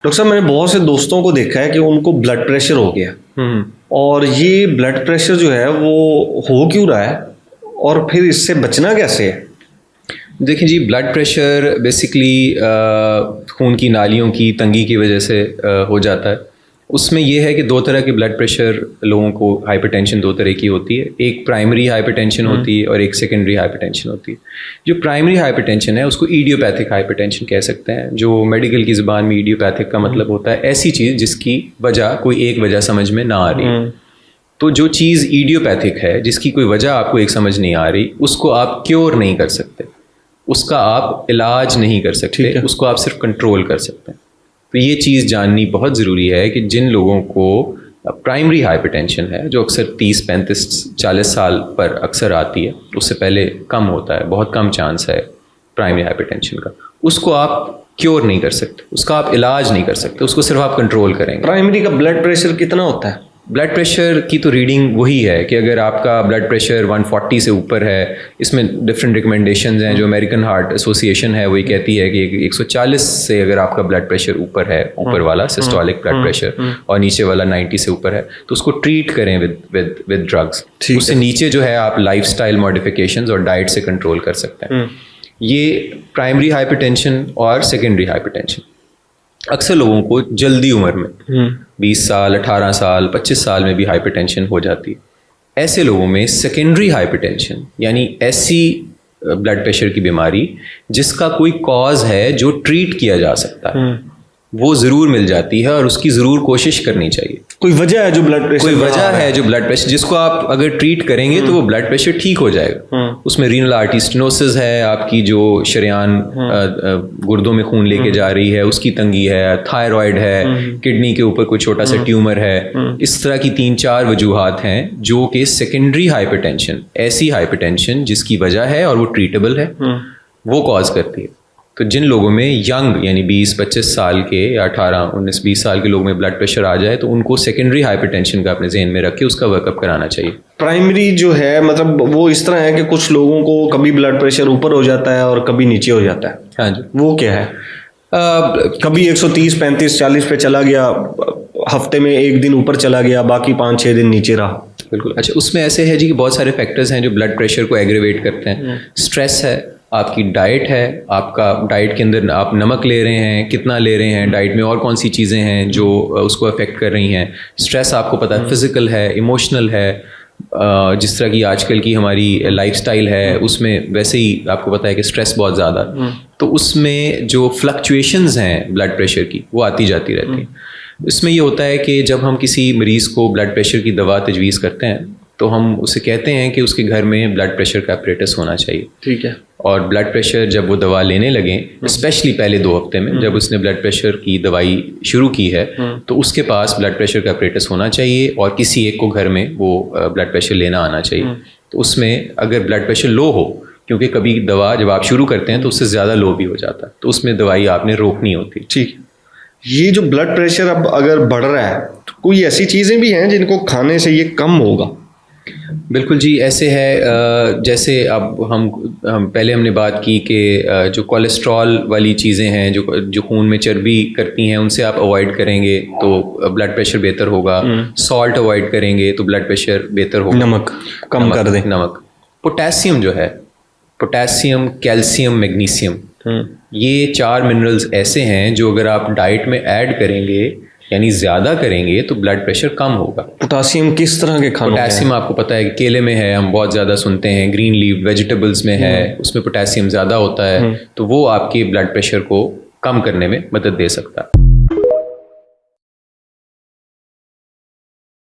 Doctor साहब, मैंने बहुत से दोस्तों को देखा है कि उनको ब्लड प्रेशर हो गया और ये ब्लड प्रेशर जो है वो हो क्यों रहा है और फिर इससे बचना कैसे है? देखिए जी, ब्लड प्रेशर बेसिकली खून की नालियों की तंगी की वजह से हो जाता है। उसमें यह है कि दो तरह के ब्लड प्रेशर लोगों को, हाइपरटेंशन दो तरह की होती है। एक प्राइमरी हाइपरटेंशन होती है और एक सेकेंडरी हाइपरटेंशन होती है। जो प्राइमरी हाइपरटेंशन है उसको इडियोपैथिक हाइपरटेंशन कह सकते हैं। जो मेडिकल की ज़बान में इडियोपैथिक का मतलब होता है ऐसी चीज़ जिसकी वजह कोई एक वजह समझ में ना आ रही। तो जो चीज़ इडियोपैथिक है, जिसकी कोई वजह आपको एक समझ नहीं आ रही, उसको आप क्योर नहीं कर सकते, उसका आप इलाज नहीं कर सकते, उसको आप सिर्फ कंट्रोल कर सकते हैं। तो ये चीज़ जाननी बहुत ज़रूरी है कि जिन लोगों को प्राइमरी हाइपरटेंशन है, जो अक्सर 30, 35, 40 साल पर अक्सर आती है, उससे पहले कम होता है, बहुत कम चांस है प्राइमरी हाइपरटेंशन का, उसको आप क्योर नहीं कर सकते, उसका आप इलाज नहीं कर सकते, उसको सिर्फ आप कंट्रोल करेंगे। प्राइमरी का ब्लड प्रेशर कितना होता है? ब्लड प्रेशर की तो रीडिंग वही है कि अगर आपका ब्लड प्रेशर 140 से ऊपर है, इसमें डिफरेंट रिकमेंडेशंस हैं। जो अमेरिकन हार्ट एसोसिएशन है वही कहती है कि 140 से अगर आपका ब्लड प्रेशर ऊपर है, ऊपर वाला सिस्टोलिक ब्लड प्रेशर, और नीचे वाला 90 से ऊपर है, तो उसको ट्रीट करें विद ड्रग्स। उससे नीचे जो है आप लाइफस्टाइल मॉडिफिकेशंस और डाइट से कंट्रोल कर सकते हैं। ये प्राइमरी हाइपरटेंशन और सेकेंडरी हाइपरटेंशन अक्सर लोगों को जल्दी उम्र में 20 साल, 18 साल, 25 साल में भी हाइपरटेंशन हो जाती है। ऐसे लोगों में सेकेंडरी हाइपरटेंशन यानी ऐसी ब्लड प्रेशर की बीमारी जिसका कोई कॉज है जो ट्रीट किया जा सकता है, वो ज़रूर मिल जाती है और उसकी ज़रूर कोशिश करनी चाहिए। कोई वजह है जो ब्लड प्रेशर, कोई वजह है जो ब्लड प्रेशर, जिसको आप अगर ट्रीट करेंगे तो वो ब्लड प्रेशर ठीक हो जाएगा। उसमें रीनल आर्टरी स्टेनोसिस है, आपकी जो शरेयान गुर्दों में खून लेके जा रही है उसकी तंगी है, थायराइड है, किडनी के ऊपर कोई छोटा सा ट्यूमर है। इस तरह की 3-4 वजूहात हैं जो कि सेकेंडरी हाइपरटेंशन, ऐसी हाइपरटेंशन जिसकी वजह है और वो ट्रीटेबल है, वो कॉज करती है। तो जिन लोगों में यंग यानी 20-25 साल के या 18-19-20 साल के लोगों में ब्लड प्रेशर आ जाए तो उनको सेकेंडरी हाइपरटेंशन का अपने जहन में रख के उसका वर्कअप कराना चाहिए। प्राइमरी जो है मतलब वो इस तरह है कि कुछ लोगों को कभी ब्लड प्रेशर ऊपर हो जाता है और कभी नीचे हो जाता है। हाँ जी। वो क्या है? कभी 130, 35, 40 पे चला गया, हफ्ते में एक दिन ऊपर चला गया, बाकी 5-6 दिन नीचे रहा। बिल्कुल। अच्छा, उसमें ऐसे है जी कि बहुत सारे फैक्टर्स हैं जो ब्लड प्रेशर को एग्रीवेट करते हैं। स्ट्रेस है, आपकी डाइट है, आपका डाइट के अंदर आप नमक ले रहे हैं, कितना ले रहे हैं डाइट में, और कौन सी चीज़ें हैं जो उसको अफेक्ट कर रही हैं। स्ट्रेस आपको पता है फिज़िकल है, इमोशनल है, जिस तरह की आजकल की हमारी लाइफस्टाइल है उसमें वैसे ही आपको पता है कि स्ट्रेस बहुत ज़्यादा, तो उसमें जो फ्लक्चुएशंस हैं ब्लड प्रेशर की वो आती जाती रहती हैं। इसमें ये होता है कि जब हम किसी मरीज़ को ब्लड प्रेशर की दवा तजवीज़ करते हैं तो हम उसे कहते हैं कि उसके घर में ब्लड प्रेशर का अपरेटस होना चाहिए। ठीक है। और ब्लड प्रेशर जब वो दवा लेने लगें, स्पेशली पहले 2 हफ्ते में जब उसने ब्लड प्रेशर की दवाई शुरू की है, तो उसके पास ब्लड प्रेशर का अपरेटस होना चाहिए और किसी एक को घर में वो ब्लड प्रेशर लेना आना चाहिए। तो उसमें अगर ब्लड प्रेशर लो हो, क्योंकि कभी दवा जब आप शुरू करते हैं तो उससे ज़्यादा लो भी हो जाता है, तो उसमें दवाई आपने रोकनी होती है। ठीक। ये जो ब्लड प्रेशर अब अगर बढ़ रहा है तो कोई ऐसी चीज़ें भी हैं जिनको खाने से ये कम होगा? बिल्कुल जी, ऐसे है जैसे अब हम पहले हमने बात की कि जो कोलेस्ट्रॉल वाली चीज़ें हैं जो खून में चर्बी करती हैं, उनसे आप अवॉइड करेंगे तो ब्लड प्रेशर बेहतर होगा। सॉल्ट अवॉइड करेंगे तो ब्लड प्रेशर बेहतर होगा। नमक कम कर दें। नमक। पोटेशियम जो है, पोटेशियम, कैल्शियम, मैग्नीशियम, ये 4 मिनरल्स ऐसे हैं जो अगर आप डाइट में ऐड करेंगे यानी ज़्यादा करेंगे तो ब्लड प्रेशर कम होगा। पोटेशियम किस तरह के खानों में? पोटेशियम आपको पता है कि केले में है, हम बहुत ज़्यादा सुनते हैं, ग्रीन लीफ वेजिटेबल्स में है, उसमें पोटेशियम ज़्यादा होता है, तो वो आपके ब्लड प्रेशर को कम करने में मदद दे सकता है।